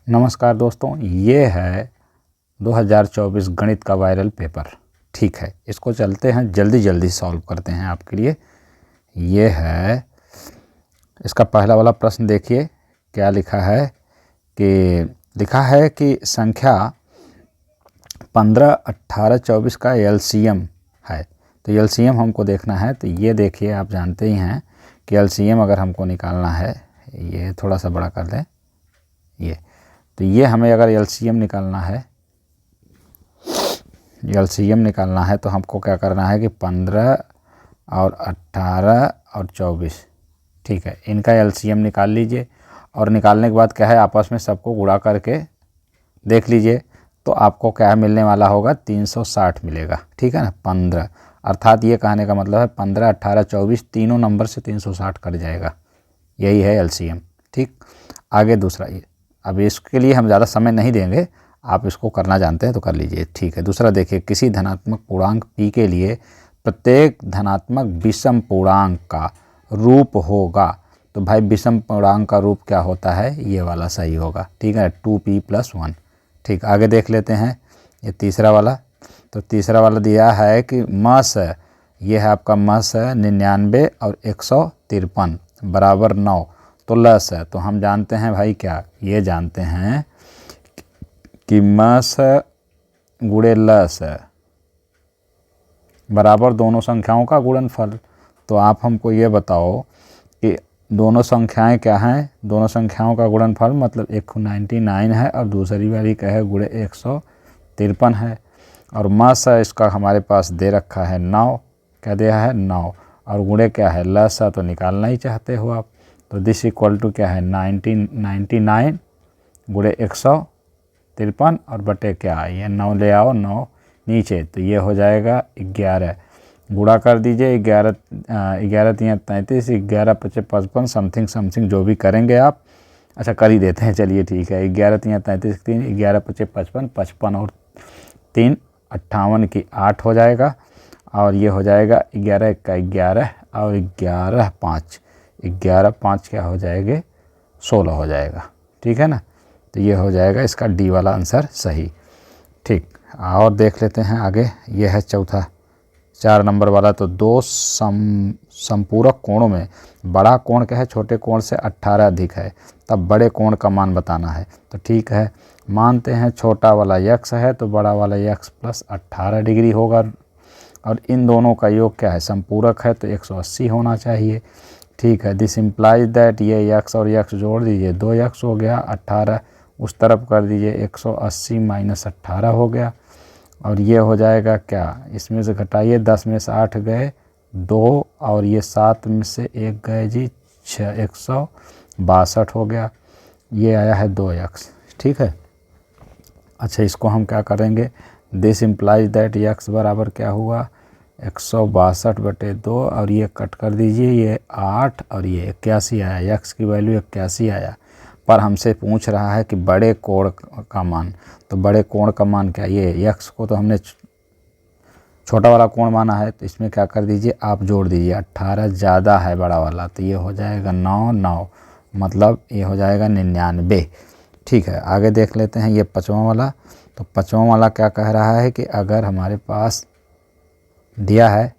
नमस्कार दोस्तों, ये है 2024 गणित का वायरल पेपर। ठीक है, इसको चलते हैं जल्दी जल्दी सॉल्व करते हैं आपके लिए। ये है इसका पहला वाला प्रश्न। देखिए क्या लिखा है कि संख्या 15, 18, 24 का एलसीएम है। तो एलसीएम हमको देखना है। तो ये देखिए, आप जानते ही हैं कि एलसीएम अगर हमको निकालना है, ये थोड़ा सा बड़ा कर दें, तो ये हमें अगर एलसीएम निकालना है तो हमको क्या करना है कि 15 और 18 और 24, ठीक है, इनका एलसीएम निकाल लीजिए। और निकालने के बाद क्या है, आपस में सबको गुणा करके देख लीजिए। तो आपको क्या मिलने वाला होगा, 360 मिलेगा। ठीक है ना, 15, अर्थात ये कहने का मतलब है 15, 18, 24 तीनों नंबर से 360 कट जाएगा। यही है एलसीएम। ठीक, आगे दूसरा। ये अब इसके लिए हम ज़्यादा समय नहीं देंगे, आप इसको करना जानते हैं तो कर लीजिए। ठीक है, दूसरा देखिए, किसी धनात्मक पूर्णांक p के लिए प्रत्येक धनात्मक विषम पूर्णांक का रूप होगा। तो भाई विषम पूर्णांक का रूप क्या होता है, ये वाला सही होगा। ठीक है, 2p+1। ठीक, आगे देख लेते हैं ये तीसरा वाला। तो तीसरा वाला दिया है कि मस, ये है आपका मस 99 और 153 बराबर 9। तो लस है, तो हम जानते हैं भाई क्या, ये जानते हैं कि मस गुणे लस बराबर दोनों संख्याओं का गुणनफल। तो आप हमको ये बताओ कि दोनों संख्याएं क्या हैं। दोनों संख्याओं का गुणनफल मतलब एक 99 है और दूसरी वाली क्या है, गुणे 153 है। और मस इसका हमारे पास दे रखा है 9, क्या दिया है 9, और गुणे क्या है लस है, तो निकालना ही चाहते हो आप। तो दिस इक्वल टू क्या है 99 गुणे 153 और बटे क्या, ये 9 ले आओ, 9 नीचे, तो ये हो जाएगा 11। गुणा कर दीजिए, 11 3 33, 11 5 55 समथिंग जो भी करेंगे आप। अच्छा कर ही देते हैं, चलिए ठीक है। 11 3 33 3, 11 5 55, 55 और 3 58 की 8 हो जाएगा। और ये हो जाएगा 11 का 11 और 11 5, 11 5 क्या हो जाएगा 16 हो जाएगा। ठीक है ना, तो ये हो जाएगा इसका डी वाला आंसर सही। ठीक, और देख लेते हैं आगे। ये है चौथा 4 नंबर वाला। तो दो संपूरक कोणों में बड़ा कोण क्या है, छोटे कोण से 18 अधिक है, तब बड़े कोण का मान बताना है। तो ठीक है, मानते हैं छोटा वाला x है तो बड़ा वाला x प्लस 18 डिग्री होगा। और इन दोनों का योग क्या है, संपूरक है तो 180 होना चाहिए। ठीक है, दिस इम्प्लाइज दैट, ये x और x जोड़ दीजिए, 2x हो गया, 18 उस तरफ कर दीजिए, 180 माइनस 18 हो गया। और ये हो जाएगा क्या, इसमें से घटाइए, 10 में से 8 गए 2 और ये 7 में से 1 गए जी 6, 162 हो गया। ये आया है 2x। ठीक है, अच्छा इसको हम क्या करेंगे, दिस इम्प्लाइज दैट x बराबर क्या हुआ 162 बटे 2 और ये कट कर दीजिए, ये 8 और ये 81 आया, x की वैल्यू 81 आया। पर हमसे पूछ रहा है कि बड़े कोण का मान। तो बड़े कोण का मान क्या, ये x को तो हमने छोटा वाला कोण माना है, तो इसमें क्या कर दीजिए आप जोड़ दीजिए, 18 ज़्यादा है बड़ा वाला, तो ये हो जाएगा 9 मतलब ये हो जाएगा 99। ठीक है, आगे देख लेते हैं ये पाँचवां वाला। तो पाँचवां वाला क्या कह रहा है कि अगर हमारे पास दिया है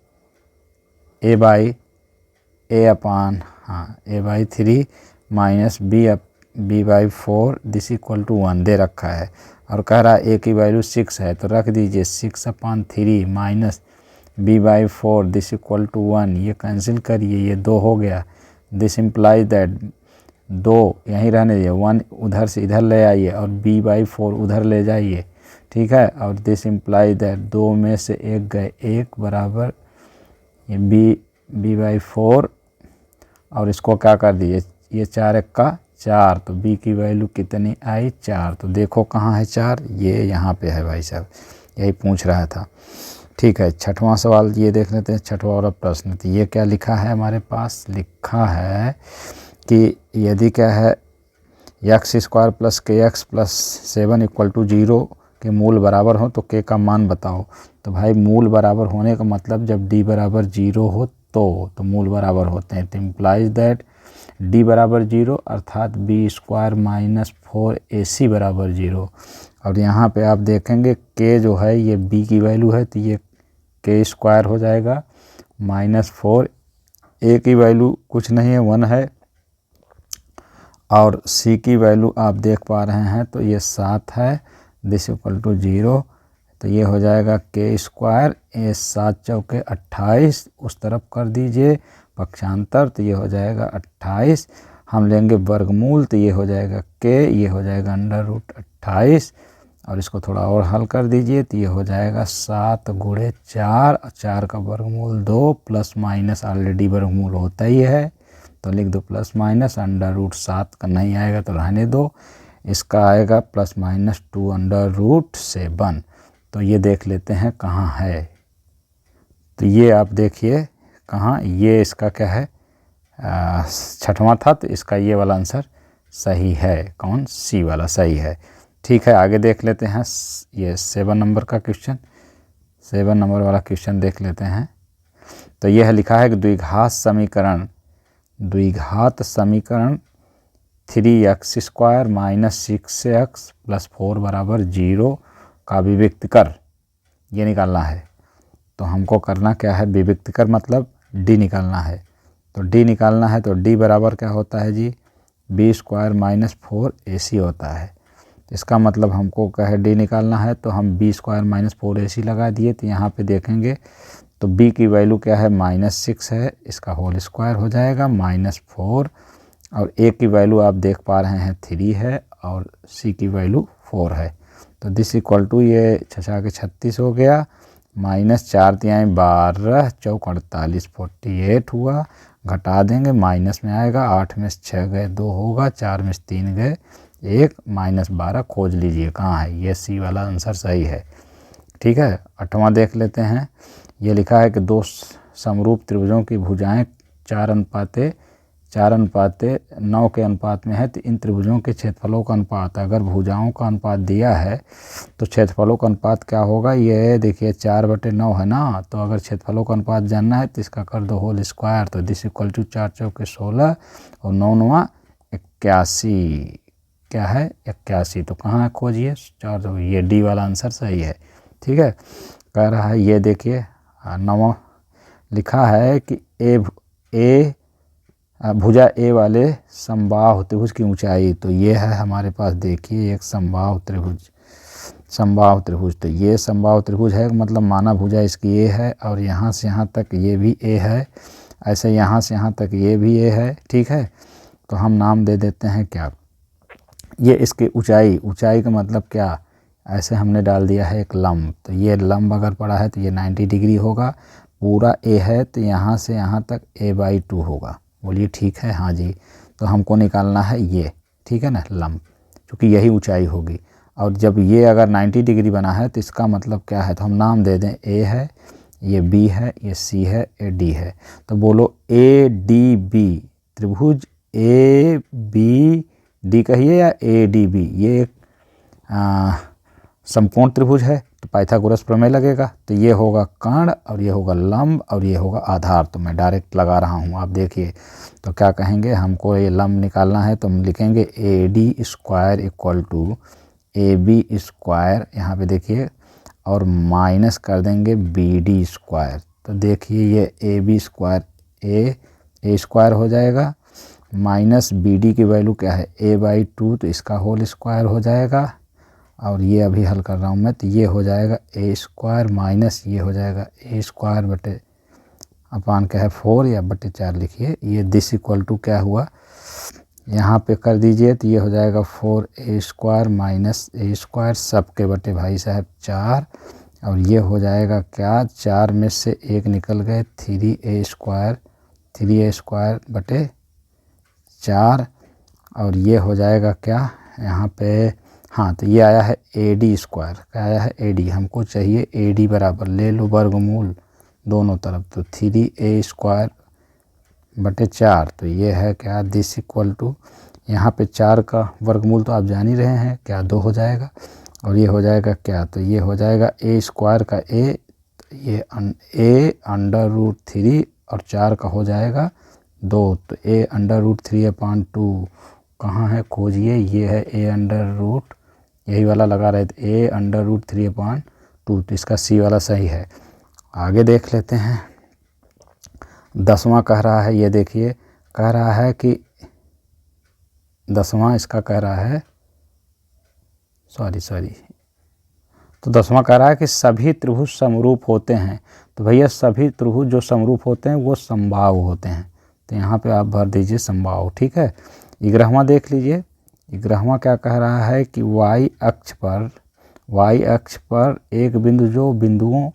a/3 minus b/4 this equal to 1 दे रखा है, और कह रहा है a की वैल्यू 6 है, तो रख दीजिए 6/3 minus b/4 this equal to 1, ये कैंसिल करिए, ये 2 हो गया। दिस इम्प्लाइज दैट 2 यहीं रहने दीजिए, 1 उधर से इधर ले आइए और b/4 उधर ले जाइए। ठीक है, और दिस इम्प्लाइज दैट 2 में से 1 गए 1 बराबर ये b/4 और इसको क्या कर दीजिए, ये 4 1 का 4, तो b की वैल्यू कितनी आई 4। तो देखो कहाँ है 4, ये यहाँ पे है भाई साहब, यही पूछ रहा था। ठीक है, छठवां सवाल ये देख लेते हैं, छठवां वाला प्रश्न। तो ये क्या लिखा है हमारे पास, लिखा है कि यदि क्या है x² plus kx plus 7 equal to 0 के मूल बराबर हो तो k का मान बताओ। तो भाई मूल बराबर होने का मतलब जब d बराबर 0 हो तो मूल बराबर होते हैं। तो इम्प्लाइज दैट डी बराबर 0 अर्थात बी स्क्वायर माइनस 4ac बराबर 0। और यहाँ पे आप देखेंगे के जो है ये बी की वैल्यू है, तो ये के स्क्वायर हो जाएगा माइनस 4, ए की वैल्यू कुछ नहीं है 1 है, और सी की वैल्यू आप देख पा रहे हैं तो ये 7 है, दिस इक्वल टू 0। तो ये हो जाएगा के स्क्वायर, ए 7 चौके 28, उस तरफ कर दीजिए पक्षांतर, तो ये हो जाएगा 28। हम लेंगे वर्गमूल, तो ये हो जाएगा के, ये हो जाएगा अंडर रूट 28, और इसको थोड़ा और हल कर दीजिए तो ये हो जाएगा 7 गुणे 4, 4 का वर्गमूल 2, प्लस माइनस ऑलरेडी वर्गमूल होता ही है तो लिख दो प्लस माइनस, अंडर रूट 7 का नहीं आएगा तो रहने दो, इसका आएगा प्लस माइनस 2 अंडर रूट 7। तो ये देख लेते हैं कहाँ है, तो ये आप देखिए कहाँ, ये इसका क्या है 6वां था, तो इसका ये वाला आंसर सही है, कौन, सी वाला सही है। ठीक है, आगे देख लेते हैं ये 7 नंबर का क्वेश्चन, 7 नंबर वाला क्वेश्चन देख लेते हैं। तो यह लिखा है कि द्विघात समीकरण 3x square minus 6x plus 4 बराबर 0 का विविक्त कर, ये निकालना है। तो हमको करना क्या है, विविक्त कर मतलब d निकालना है। तो d निकालना है तो d बराबर क्या होता है जी, बी स्क्वायर माइनस 4ac होता है। इसका मतलब हमको क्या है d निकालना है, तो हम बी स्क्वायर माइनस 4ac लगा दिए। तो यहाँ पे देखेंगे तो b की वैल्यू क्या है -6 है, इसका होल स्क्वायर हो जाएगा -4, और a की वैल्यू आप देख पा रहे हैं 3 है, और c की वैल्यू 4 है। तो दिस इक्वल टू ये 6 के 36 हो गया, -4 तिहाई 12 चौक 48 48 हुआ, घटा देंगे माइनस में आएगा, 8 में से 6 गए 2 होगा, 4 में से 3 गए 1, -12 खोज लीजिए कहाँ है, ये सी वाला आंसर सही है। ठीक है, 8वां देख लेते हैं। ये लिखा है कि 2 समरूप त्रिभुजों की भुजाएं 4:9 के अनुपात में है, तो इन त्रिभुजों के क्षेत्रफलों का अनुपात, अगर भुजाओं का अनुपात दिया है तो क्षेत्रफलों का अनुपात क्या होगा, ये देखिए 4/9 है ना, तो अगर क्षेत्रफलों का अनुपात जानना है तो इसका कर दो होल स्क्वायर, तो दिस इक्वल टू 4 चौके 16 और 9 81, क्या है 81। तो कहाँ खोजिए 4, तो ये डी वाला आंसर सही है। ठीक है, कह रहा है ये देखिए 9 लिखा है कि ए भुजा ए वाले समबाहु त्रिभुज की ऊंचाई, तो ये है हमारे पास देखिए एक समबाहु त्रिभुज। तो ये समबाहु त्रिभुज है, मतलब माना भुजा इसकी ए है, और यहाँ से यहाँ तक ये भी ए है, ऐसे यहाँ से यहाँ तक ये भी ए है। ठीक है, तो हम नाम दे देते हैं क्या, ये इसकी ऊंचाई का मतलब क्या, ऐसे हमने डाल दिया है एक लंब, तो ये लंब अगर पड़ा है तो ये 90 डिग्री होगा, पूरा ए है तो यहाँ से यहाँ तक a/2 होगा। बोलिए ठीक है, हाँ जी। तो हमको निकालना है ये, ठीक है ना, लंब, क्योंकि यही ऊंचाई होगी। और जब ये अगर 90 डिग्री बना है तो इसका मतलब क्या है, तो हम नाम दे दें ए है, ये बी है, ये सी है, ये डी है। तो बोलो ADB त्रिभुज ABD कहिए या ADB, ये एक समकोण त्रिभुज है, तो पाइथागोरस प्रमेय लगेगा। तो ये होगा कर्ण और ये होगा लंब और ये होगा आधार। तो मैं डायरेक्ट लगा रहा हूँ, आप देखिए। तो क्या कहेंगे, हमको ये लंब निकालना है तो हम लिखेंगे AD square equal to AB square, यहाँ पे देखिए, और माइनस कर देंगे BD स्क्वायर। तो देखिए ये AB स्क्वायर A स्क्वायर हो जाएगा, माइनस BD की वैल्यू क्या है a/2, तो इसका होल स्क्वायर हो जाएगा। और ये अभी हल कर रहा हूँ मैं, तो ये हो जाएगा A स्क्वायर माइनस ये हो जाएगा A स्क्वायर बटे अपान क्या है 4 या बटे 4 लिखिए। ये दिस इक्वल टू क्या हुआ, यहाँ पे कर दीजिए, तो ये हो जाएगा 4A square minus A square सबके बटे भाई साहब 4, और ये हो जाएगा क्या, 4 में से 1 निकल गए 3A स्क्वायर बटे 4, और ये हो जाएगा क्या यहाँ पे, हाँ, तो ये आया है AD स्क्वायर, क्या आया है AD, हमको चाहिए AD बराबर, ले लो वर्गमूल दोनों तरफ, तो 3A स्क्वायर बटे 4, तो ये है क्या, दिस इक्वल टू, यहाँ पे 4 का वर्गमूल तो आप जान ही रहे हैं क्या, 2 हो जाएगा, और ये हो जाएगा क्या, तो ये हो जाएगा A स्क्वायर का A, तो ये A अंडर रूट 3 और 4 का हो जाएगा 2, तो a√3/2 कहाँ है खोजिए, ये है a√, यही वाला लगा रहे थे a√3/2, तो इसका सी वाला सही है। आगे देख लेते हैं। 10वां कह रहा है, ये देखिए कह रहा है कि 10वां इसका कह रहा है, सॉरी, तो 10वां कह रहा है कि सभी त्रिभुज समरूप होते हैं। तो भैया सभी त्रिभुज जो समरूप होते हैं वो समबाहु होते हैं, तो यहाँ पे आप भर दीजिए समबाहु, ठीक है। 11वां देख लीजिए। 11वां क्या कह रहा है कि y अक्ष पर एक बिंदु जो बिंदुओं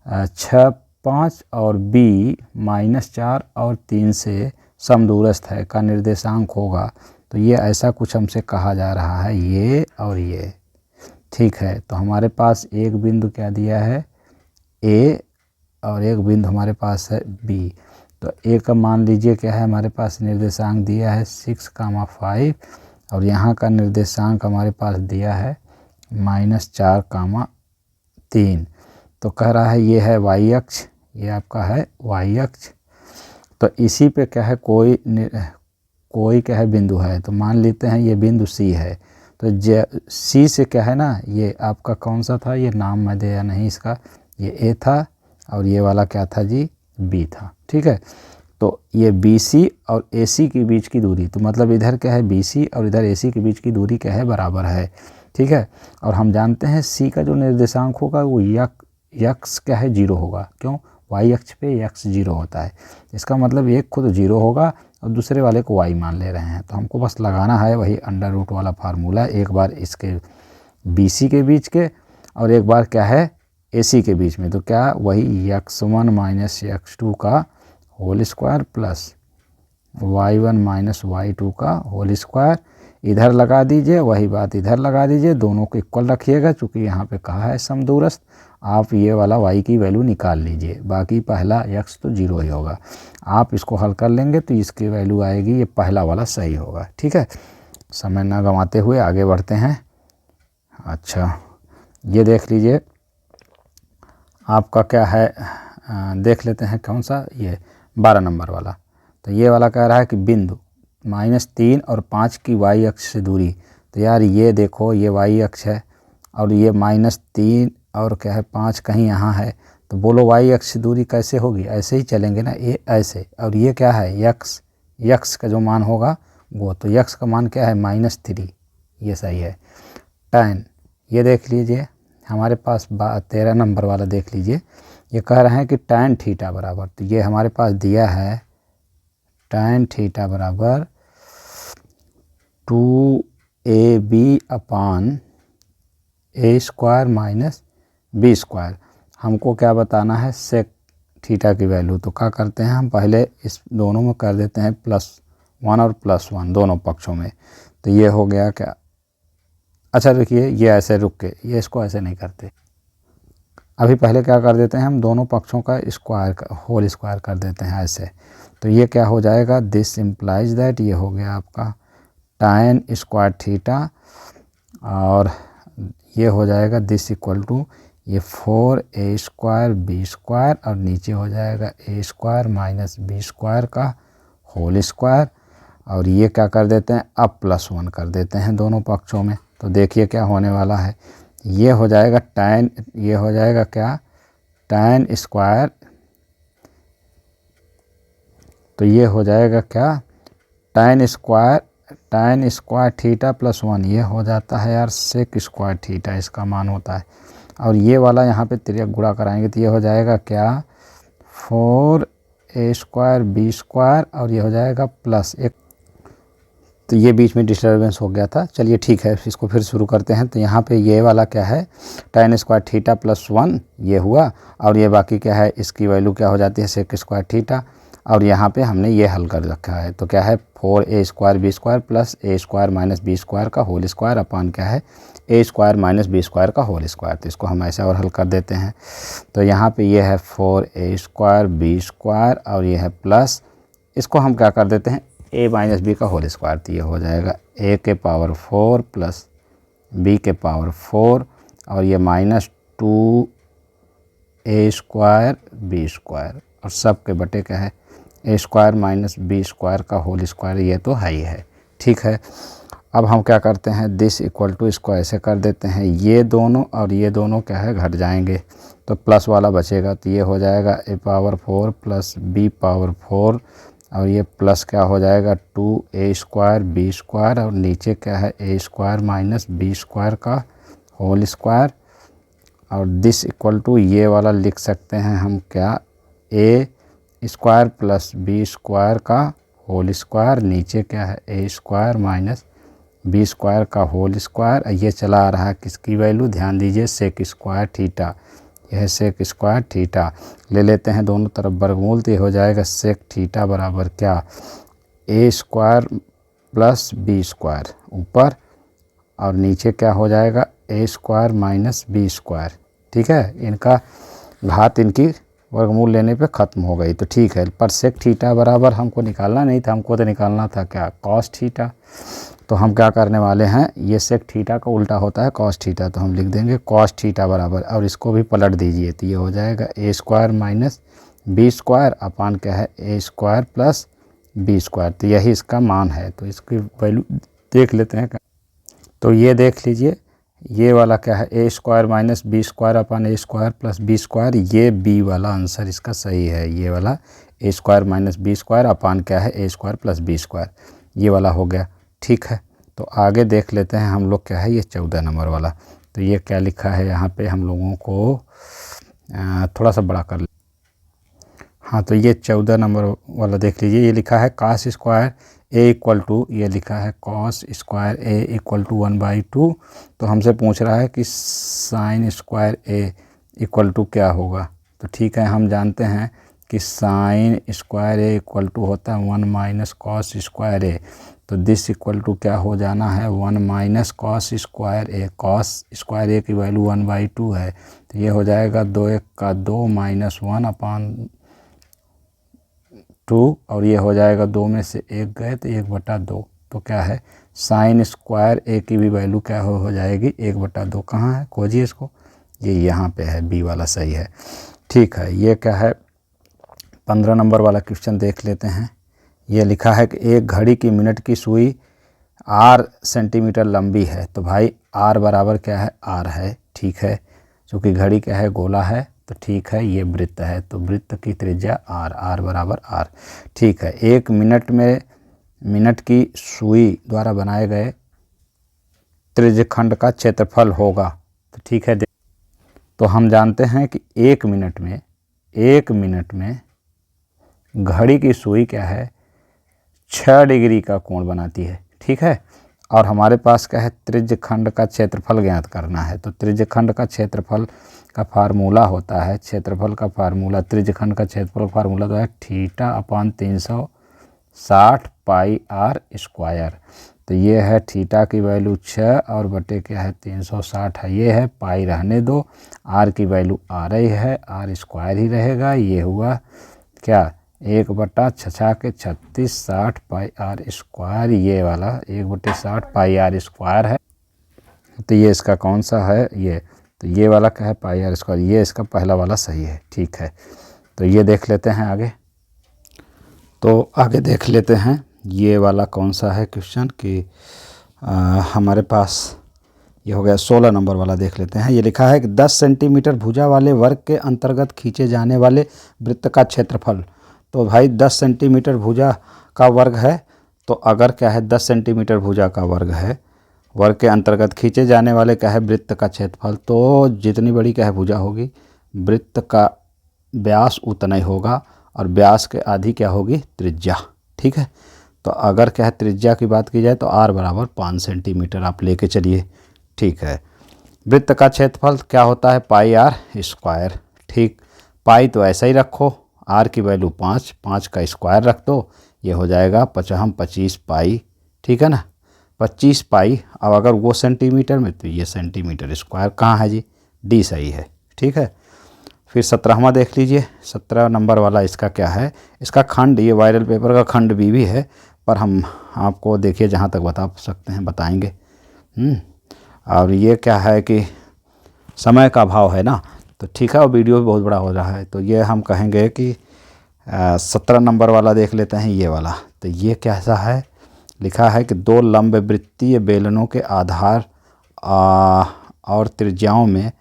6, 5 और b -4 और 3 से समदूरस्थ है का निर्देशांक होगा। तो ये ऐसा कुछ हमसे कहा जा रहा है, ये और ये, ठीक है। तो हमारे पास एक बिंदु क्या दिया है a और एक बिंदु हमारे पास है b। तो a का मान लीजिए क्या है, हमारे पास निर्देशांक दिया है 6, 5 और यहाँ का निर्देशांक हमारे पास दिया है -4, 3। तो कह रहा है ये है y अक्ष, ये आपका है y अक्ष। तो इसी पे क्या है कोई क्या है बिंदु है, तो मान लेते हैं ये बिंदु C है। तो C से क्या है ना, ये आपका कौन सा था, ये नाम मैं दिया नहीं इसका, ये A था और ये वाला क्या था जी, B था, ठीक है। तो ये BC और AC के बीच की दूरी, तो मतलब इधर क्या है BC और इधर AC के बीच की दूरी क्या है, बराबर है, ठीक है। और हम जानते हैं C का जो निर्देशांक होगा वो यक्स क्या है 0 होगा, क्यों, y अक्ष पे x 0 होता है। इसका मतलब एक खुद 0 होगा और दूसरे वाले को y मान ले रहे हैं। तो हमको बस लगाना है वही अंडर रूट वाला फार्मूला, एक बार इसके BC के बीच के और एक बार क्या है AC के बीच में। तो क्या वही x1 माइनस x2 का whole square plus y1 minus y2 का होल स्क्वायर, इधर लगा दीजिए, वही बात इधर लगा दीजिए, दोनों को इक्वल रखिएगा, चूँकि यहाँ पे कहा है समदूरस्थ। आप ये वाला y की वैल्यू निकाल लीजिए, बाकी पहला x तो 0 ही होगा। आप इसको हल कर लेंगे तो इसकी वैल्यू आएगी, ये पहला वाला सही होगा, ठीक है। समय ना गंवाते हुए आगे बढ़ते हैं। अच्छा ये देख लीजिए आपका क्या है, देख लेते हैं कौन सा, ये 12 नंबर वाला। तो ये वाला कह रहा है कि बिंदु -3 और 5 की y अक्ष से दूरी। तो यार ये देखो ये y अक्ष है और ये -3 और क्या है 5 कहीं यहाँ है, तो बोलो y अक्ष से दूरी कैसे होगी, ऐसे ही चलेंगे ना, ये ऐसे, और ये क्या है यक्स का जो मान होगा वो, तो यक्स का मान क्या है -3, ये सही है। tan, ये देख लीजिए हमारे पास 13 नंबर वाला देख लीजिए, ये कह रहे हैं कि tan थीटा बराबर, तो ये हमारे पास दिया है tan थीटा बराबर 2ab/a² माइनस b²। हमको क्या बताना है, सेक थीटा की वैल्यू। तो क्या करते हैं हम पहले इस दोनों में कर देते हैं +1 और +1 दोनों पक्षों में। तो ये हो गया क्या, अच्छा देखिए ये ऐसे रुक के, ये इसको ऐसे नहीं करते, अभी पहले क्या कर देते हैं हम दोनों पक्षों का स्क्वायर होल स्क्वायर कर देते हैं ऐसे। तो ये क्या हो जाएगा, दिस इम्प्लाइज दैट, ये हो गया आपका tan स्क्वायर थीटा और ये हो जाएगा दिस इक्वल टू ये 4a² b² और नीचे हो जाएगा a² माइनस b² का होल स्क्वायर, और ये क्या कर देते हैं अब +1 कर देते हैं दोनों पक्षों में। तो देखिए क्या होने वाला है, ये हो जाएगा tan, ये हो जाएगा क्या tan स्क्वायर, तो ये हो जाएगा क्या tan स्क्वायर थीटा +1, ये हो जाता है यार सेक स्क्वायर थीटा, इसका मान होता है। और ये वाला यहाँ पे तिर्यक गुणा कराएंगे तो ये हो जाएगा क्या 4a² b² और ये हो जाएगा +1। तो ये बीच में डिस्टर्बेंस हो गया था, चलिए ठीक है इसको फिर शुरू करते हैं। तो यहाँ पे ये वाला क्या है tan स्क्वायर थीटा +1 ये हुआ, और ये बाकी क्या है इसकी वैल्यू क्या हो जाती है सेक स्क्वायर थीटा, और यहाँ पे हमने ये हल कर रखा है। तो क्या है 4a² b² plus a² minus b² का होल स्क्वायर अपान क्या है a² माइनस b² का होल स्क्वायर। तो इसको हम ऐसे और हल कर देते हैं। तो यहाँ पे ये है 4a² b² और ये है प्लस, इसको हम क्या कर देते हैं a माइनस b का होल स्क्वायर। तो ये हो जाएगा a के पावर 4 प्लस b के पावर 4 और ये -2a² b² और सब के बटे क्या है A square minus B square का होल स्क्वायर, ये तो है ही है। ठीक है, अब हम क्या करते हैं, दिस इक्वल टू इसको ऐसे कर देते हैं, ये दोनों और ये दोनों क्या है घट जाएंगे, तो प्लस वाला बचेगा, तो ये हो जाएगा ए पावर 4 प्लस बी पावर 4 और ये प्लस क्या हो जाएगा 2a स्क्वायर बी स्क्वायर और नीचे क्या है A square minus B square का होल स्क्वायर और दिस इक्वल टू ये वाला लिख सकते हैं हम क्या, ए स्क्वायर प्लस बी स्क्वायर का होल स्क्वायर, नीचे क्या है A square minus B square का होल स्क्वायर। ये चला आ रहा है किसकी वैल्यू, ध्यान दीजिए सेक स्क्वायर थीटा, यह सेक स्क्वायर थीटा ले लेते हैं दोनों तरफ वर्गमूल, तो ये हो जाएगा सेक थीटा बराबर क्या, ए स्क्वायर प्लस बी स्क्वायर ऊपर और नीचे क्या हो जाएगा A square minus B square. ठीक है, इनका घात इनकी वर्गमूल लेने पे ख़त्म हो गई, तो ठीक है। पर सेक थीटा बराबर हमको निकालना नहीं था, हमको तो निकालना था क्या, कॉस थीटा। तो हम क्या करने वाले हैं, ये सेक थीटा का उल्टा होता है कॉस थीटा, तो हम लिख देंगे कॉस थीटा बराबर, और इसको भी पलट दीजिए, तो ये हो जाएगा A square minus B square upon क्या है A square plus B square, तो यही इसका मान है। तो इसकी वैल्यू देख लेते हैं, तो ये देख लीजिए, ये वाला क्या है A square minus B square upon A square plus B square, ये बी वाला आंसर इसका सही है, ये वाला A square minus B square upon क्या है A square plus B square, ये वाला हो गया। ठीक है, तो आगे देख लेते हैं हम लोग क्या है, ये 14 नंबर वाला, तो ये क्या लिखा है यहाँ पे हम लोगों को थोड़ा सा बड़ा कर ले। हाँ, तो ये 14 नंबर वाला देख लीजिए, ये लिखा है cos square A equal to, ये लिखा है cos square A equal to 1/2, तो हमसे पूछ रहा है कि sine square A equal to क्या होगा। तो ठीक है, हम जानते हैं कि sine square A equal to होता है 1 माइनस कॉस स्क्वायर ए, तो दिस इक्वल टू क्या हो जाना है 1 माइनस कॉस स्क्वायर ए, कॉस स्क्वायर ए की वैल्यू 1/2 है, तो ये हो जाएगा 2 1 का 2 माइनस 1 अपान 2 और ये हो जाएगा 2 में से 1 गए तो 1/2, तो क्या है साइन स्क्वायर ए की भी वैल्यू क्या हो जाएगी 1/2। कहाँ है, खोजिए इसको, ये यहाँ पे है, बी वाला सही है। ठीक है, ये क्या है 15 नंबर वाला क्वेश्चन देख लेते हैं। ये लिखा है कि एक घड़ी की मिनट की सुई r सेंटीमीटर लंबी है, तो भाई r बराबर क्या है r है। ठीक है, चूँकि घड़ी क्या है गोला है, तो ठीक है ये वृत्त है, तो वृत्त की त्रिज्या r बराबर r। ठीक है, एक मिनट में मिनट की सुई द्वारा बनाए गए त्रिज्यखंड का क्षेत्रफल होगा, तो ठीक है, तो हम जानते हैं कि एक मिनट में घड़ी की सुई क्या है 6 डिग्री का कोण बनाती है। ठीक है, और हमारे पास क्या है त्रिज्यखंड का क्षेत्रफल ज्ञात करना है, तो त्रिज्यखंड का क्षेत्रफल का फार्मूला होता है, क्षेत्रफल का फार्मूला, त्रिज्यखंड का क्षेत्रफल फार्मूला तो है theta upon 360 pi r square. तो ये है थीटा की वैल्यू 6 और बटे क्या है 360 है, ये है पाई रहने दो, आर की वैल्यू आर ही है, आर स्क्वायर ही रहेगा, ये हुआ क्या 1/66 60 पाई आर स्क्वायर, ये वाला 1/60 पाई आर स्क्वायर है, तो ये इसका कौन सा है, ये तो ये वाला क्या है पाई आर स्क्वायर, ये इसका पहला वाला सही है। ठीक है, तो ये देख लेते हैं आगे, तो आगे देख लेते हैं ये वाला कौन सा है क्वेश्चन कि हमारे पास ये हो गया 16 नंबर वाला देख लेते हैं। ये लिखा है कि 10 सेंटीमीटर भुजा वाले वर्ग के अंतर्गत खींचे जाने वाले वृत्त का क्षेत्रफल, तो भाई 10 सेंटीमीटर भुजा का वर्ग है, तो अगर क्या है 10 सेंटीमीटर भुजा का वर्ग है, वर्ग के अंतर्गत खींचे जाने वाले क्या है वृत्त का क्षेत्रफल, तो जितनी बड़ी क्या है भुजा होगी वृत्त का व्यास उतना ही होगा और व्यास के आधी क्या होगी त्रिज्या। ठीक है, तो अगर क्या है त्रिज्या की बात की जाए तो r बराबर 5 सेंटीमीटर आप लेके चलिए। ठीक है, वृत्त का क्षेत्रफल क्या होता है पाई आर स्क्वायर। ठीक, पाई तो ऐसा ही रखो, r की वैल्यू 5 का स्क्वायर रख दो, ये हो जाएगा 25 पाई। ठीक है ना, 25 पाई। अब अगर वो सेंटीमीटर में तो ये सेंटीमीटर स्क्वायर कहाँ है जी, डी सही है। ठीक है, फिर 17वां देख लीजिए, 17 नंबर वाला इसका क्या है, इसका खंड, ये वायरल पेपर का खंड भी है, पर हम आपको देखिए जहाँ तक बता सकते हैं बताएंगे। और ये क्या है कि समय का अभाव है ना, तो ठीक है, और वीडियो भी बहुत बड़ा हो रहा है, तो ये हम कहेंगे कि 17 नंबर वाला देख लेते हैं, ये वाला। तो ये कैसा है, लिखा है कि दो लंबवृत्तीय बेलनों के आधार और त्रिज्याओं में,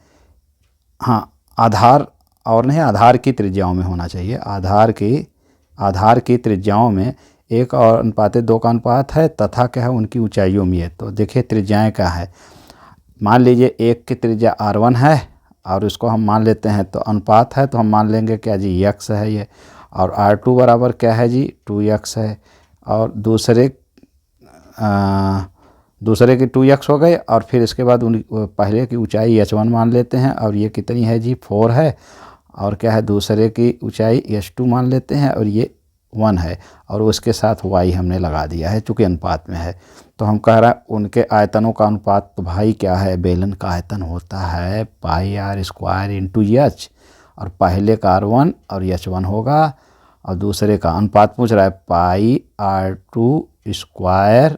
हाँ आधार और नहीं, आधार की त्रिज्याओं में होना चाहिए, आधार की त्रिज्याओं में 1:2 का अनुपात है तथा क्या है उनकी ऊंचाइयों में। तो देखिए त्रिज्याएं क्या है, मान लीजिए एक की त्रिज्या r1 है और इसको हम मान लेते हैं, तो अनुपात है तो हम मान लेंगे क्या जी x है ये, और r2 बराबर क्या है जी 2x है, और दूसरे की 2x हो गए, और फिर इसके बाद पहले की ऊंचाई h1 मान लेते हैं, और ये कितनी है जी 4 है, और क्या है दूसरे की ऊंचाई h2 मान लेते हैं, और ये 1 है, और उसके साथ y हमने लगा दिया है चूँकि अनुपात में है। तो हम कह रहे हैं उनके आयतनों का अनुपात, तो भाई क्या है, बेलन का आयतन होता है पाई r स्क्वायर इंटू h, और पहले का r1 और h1 होगा, और दूसरे का अनुपात पूछ रहा है पाई r2 स्क्वायर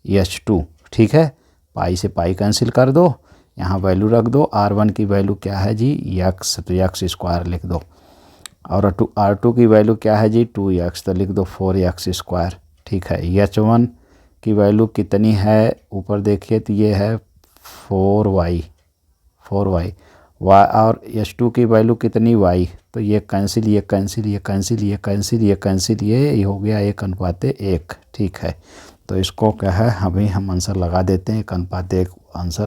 h2, ठीक है। पाई से पाई कैंसिल कर दो, यहाँ वैल्यू रख दो, r1 की वैल्यू क्या है जी x, तो x स्क्वायर लिख दो, और r2 की वैल्यू क्या है जी 2x, तो लिख दो 4x स्क्वायर, ठीक है। h1 की वैल्यू कितनी है, ऊपर देखिए तो ये है 4y, और h2 की वैल्यू कितनी y, तो ये कैंसिल, ये कैंसिल, ये कैंसिल, ये कैंसिल, ये कैंसिल, ये हो गया 1:1, ठीक है। तो इसको क्या है अभी हम आंसर लगा देते हैं 1:1 आंसर।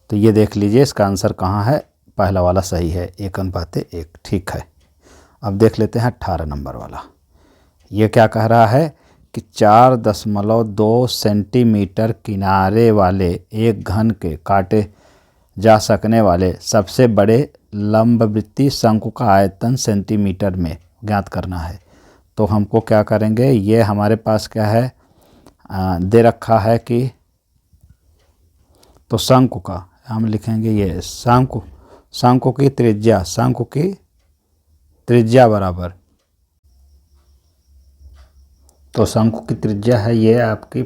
तो ये देख लीजिए इसका आंसर कहाँ है, पहला वाला सही है 1:1, ठीक है। अब देख लेते हैं 18 नंबर वाला। ये क्या कह रहा है कि 4.2 सेंटीमीटर किनारे वाले एक घन के काटे जा सकने वाले सबसे बड़े लंबवृत्तीय शंकु का आयतन सेंटीमीटर में ज्ञात करना है। तो हमको क्या करेंगे, ये हमारे पास क्या है दे रखा है कि, तो शंकु का हम लिखेंगे ये शंकु की त्रिज्या बराबर, तो शंकु की त्रिज्या है ये आपकी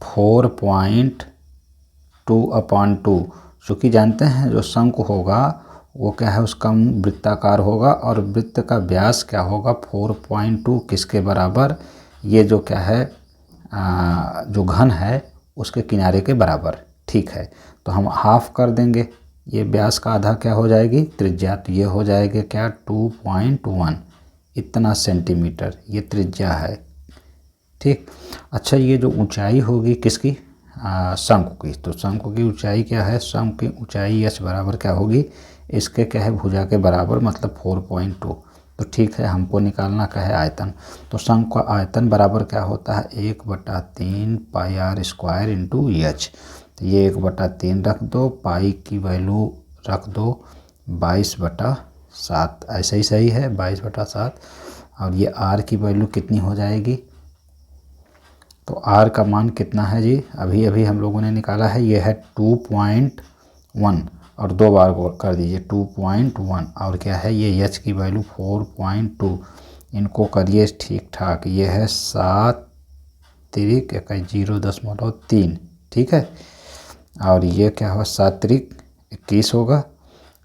4.2/2, चूँकि जानते हैं जो शंकु होगा वो क्या है उसका वृत्ताकार होगा, और वृत्त का व्यास क्या होगा 4.2 किसके बराबर, ये जो क्या है जो घन है उसके किनारे के बराबर, ठीक है। तो हम हाफ कर देंगे, ये व्यास का आधा क्या हो जाएगी त्रिज्या, तो ये हो जाएगा क्या 2.1 इतना सेंटीमीटर, ये त्रिज्या है, ठीक। अच्छा ये जो ऊंचाई होगी किसकी, शंकु की, तो शंकु की ऊंचाई क्या है, शंकु की ऊंचाई h बराबर क्या होगी, इसके क्या है भुजा के बराबर, मतलब 4.2। तो ठीक है, हमको निकालना क्या है आयतन, तो शंकु का आयतन बराबर क्या होता है 1/3 पाई r स्क्वायर इंटू h। तो ये 1/3 रख दो, पाई की वैल्यू रख दो 22/7, ऐसा ही सही है 22/7, और ये r की वैल्यू कितनी हो जाएगी, तो r का मान कितना है जी, अभी अभी हम लोगों ने निकाला है, ये है 2.1, और 2 बार कर दीजिए 2.1, और क्या है ये h की वैल्यू 4.2, इनको करिए ठीक ठाक, ये है 7×0.3, ठीक है। और ये क्या होगा 7×21 होगा,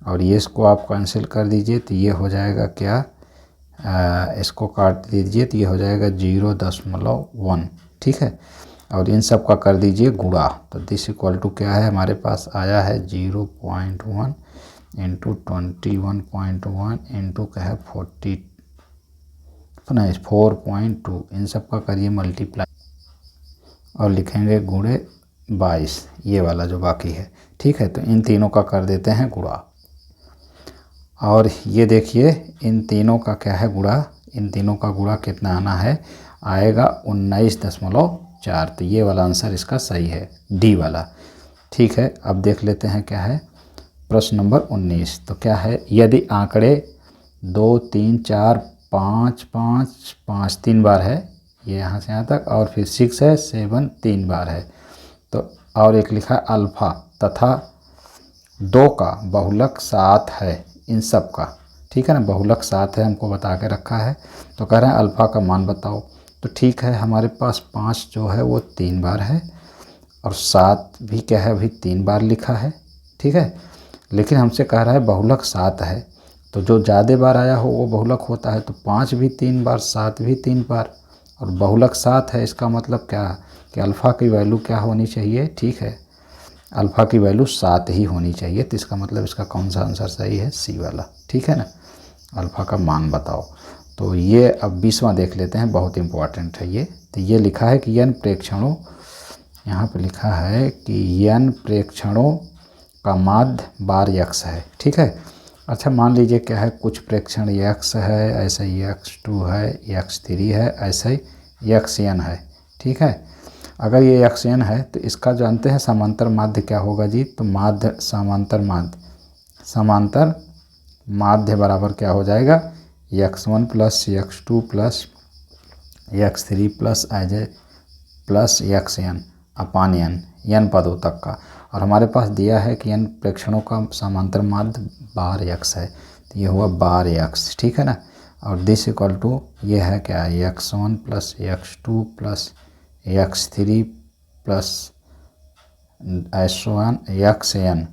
और ये इसको आप कैंसिल कर दीजिए तो ये हो जाएगा क्या, इसको काट दीजिए तो ये हो जाएगा 0.1, ठीक है। और इन सब का कर दीजिए गुणा, तो दिस इक्वल टू क्या है हमारे पास आया है 0.1 इंटू 21.1 इंटू क्या है 4.2, इन सब का करिए मल्टीप्लाई, और लिखेंगे गुणे 22, ये वाला जो बाकी है, ठीक है। तो इन तीनों का कर देते हैं गुणा, और ये देखिए इन तीनों का क्या है गुणा, इन तीनों का गुणा कितना आना है, आएगा 19.4, तो ये वाला आंसर इसका सही है डी वाला, ठीक है। अब देख लेते हैं क्या है प्रश्न नंबर 19। तो क्या है, यदि आंकड़े 2 3 4 5 5 5 3 बार है, ये यहाँ से यहाँ तक, और फिर 6 है 7 3 बार है, तो और एक लिखा है अल्फ़ा तथा 2 का बहुलक 7 है, इन सब का, ठीक है ना, बहुलक 7 है हमको बता के रखा है। तो कह रहे हैं अल्फ़ा का मान बताओ, तो ठीक है हमारे पास 5 जो है वो 3 बार है, और 7 भी क्या है अभी 3 बार लिखा है, ठीक है। लेकिन हमसे कह रहा है बहुलक 7 है, तो जो ज़्यादा बार आया हो वो बहुलक होता है। तो 5 भी 3 बार, 7 भी 3 बार, और बहुलक 7 है। इसका मतलब क्या कि अल्फ़ा की वैल्यू क्या होनी चाहिए, ठीक है, अल्फ़ा की वैल्यू 7 ही होनी चाहिए। तो इसका मतलब इसका कौन सा आंसर सही है, सी वाला, ठीक है ना। अल्फ़ा का मान बताओ। तो ये अब 20वां देख लेते हैं, बहुत इंपॉर्टेंट है ये। तो ये लिखा है कि n प्रेक्षणों, यहाँ पे लिखा है कि n प्रेक्षणों का माध्य बार x है, ठीक है। अच्छा मान लीजिए क्या है, कुछ प्रेक्षण x है, ऐसे ही x2 है, x3 है, ऐसे ही xn है, ठीक है। अगर ये xn है तो इसका जानते हैं समांतर माध्य क्या होगा जी। तो माध्य समांतर माध्य बराबर क्या हो जाएगा, x1 plus x2 plus x3 plus ऐसे प्लस xn अपान n पदों तक का। और हमारे पास दिया है कि n प्रेक्षणों का समांतर माध्य बार x है। तो ये हुआ बार x, ठीक है ना। और दिस इक्वल टू ये है क्या, x1 plus x2 plus x3 plus xn,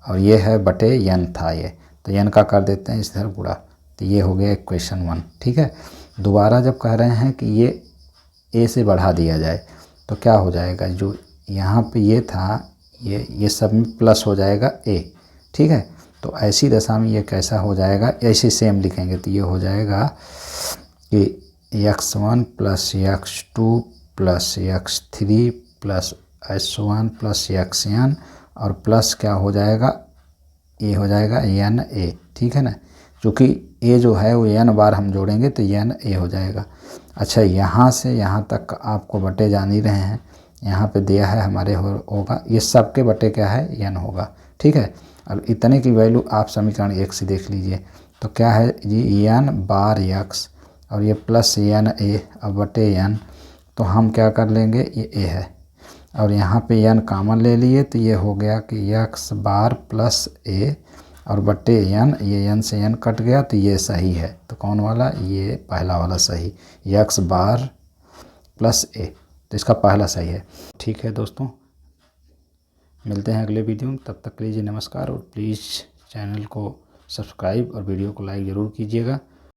और ये है बटे n था ये। तो n का कर देते हैं इधर गुणा। तो ये हो गया इक्वेशन 1, ठीक है। दोबारा जब कह रहे हैं कि ये a से बढ़ा दिया जाए तो क्या हो जाएगा, जो यहाँ पे ये था ये सब में प्लस हो जाएगा a, ठीक है। तो ऐसी दशा में ये कैसा हो जाएगा, ऐसे सेम लिखेंगे तो ये हो जाएगा कि x1 plus x2 plus x3 plus x1 plus xn, और प्लस क्या हो जाएगा, ये हो जाएगा n a, ठीक है ना। क्योंकि a जो है वो n बार हम जोड़ेंगे तो n a हो जाएगा। अच्छा यहाँ से यहाँ तक आपको बटे जान ही रहे हैं, यहाँ पे दिया है हमारे होगा, ये सब के बटे क्या है, n होगा, ठीक है। अब इतने की वैल्यू आप समीकरण 1 से देख लीजिए। तो क्या है जी, n बार x और ये प्लस n a अब बटे n। तो हम क्या कर लेंगे, ये a है और यहाँ पे n कॉमन ले लिए तो ये हो गया कि x बार प्लस a और बटे n, ये n से n कट गया तो ये सही है। तो कौन वाला, ये पहला वाला सही, x बार प्लस a, तो इसका पहला सही है। ठीक है दोस्तों, मिलते हैं अगले वीडियो में, तब तक के लिए नमस्कार। और प्लीज़ चैनल को सब्सक्राइब और वीडियो को लाइक ज़रूर कीजिएगा।